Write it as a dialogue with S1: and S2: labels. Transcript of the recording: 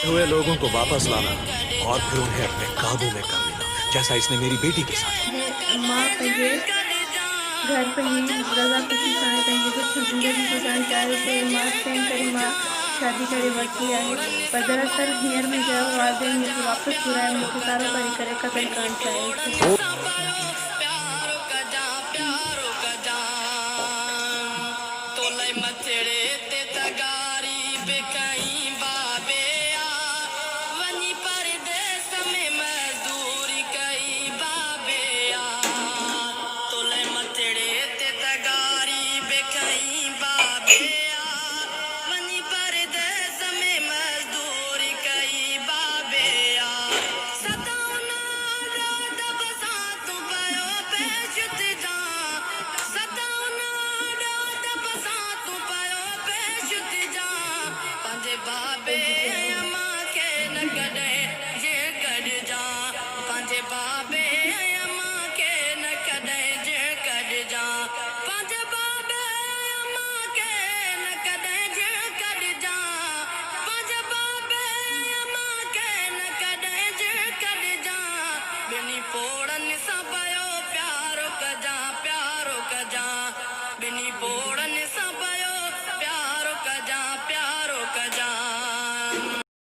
S1: हुए लोगों को वापस लाना और फिर उन्हें अपने काबू में कर लेना, जैसा इसने मेरी बेटी के साथ किया।
S2: मां पंहिंजे घर पंहिंजी रज़ा ख़ुशी सां पंहिंजी सुठी ज़िंदगी गुज़ारणु चाहे थी। मां तंहिं करे मां शादी करे वरिती आहे, पर दरअसल हींअर मुंहिंजा वालिदेन मूंखे वापसि घुराए मूंखे कारोबारी करे क़तल करणु चाहे थी।
S1: ओ
S2: बाबे अम्मा के न कॾहिं जे गॾ जा पंहिंजे बाबे अम्मा के न कॾहिं जे गॾ जा पंहिंजे बाबे अम्मा के न कॾहिं जे गॾ जा पंहिंजे बाबे अम्मा के न कॾहिं जे गॾ जा ॿिन्ही पोड़नि सां